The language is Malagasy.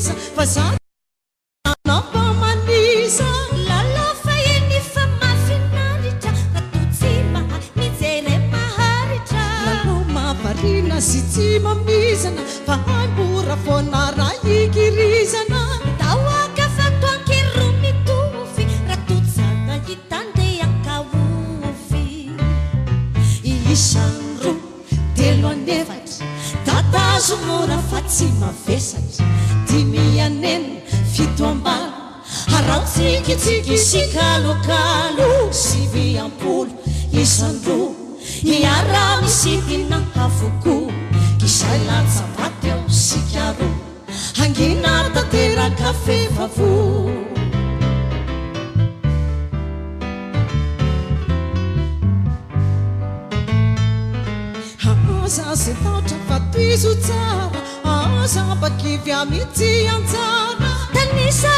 manisa fa za nampamanisa lalafa eny fa mafinaritra ratotsy mahay mijery maharitra lalo mavarina sy tsy mamizana fa haimora foana raha ikirizana tahoaka fatoankerro mitovy ratotsaka hitandeaka ovy isany roa telo anefatra tatazo mora fa tsy mavesatra dimy anenina fito ambalo haraotsikitsiky sy kalokalo sivy ampolo isany roa iara misidina havoko kisay latsabaty eo sikaro hangina tanteraka fevavo aza se tatra fa toizo tsara aza bakivy amitsy antsara tanisa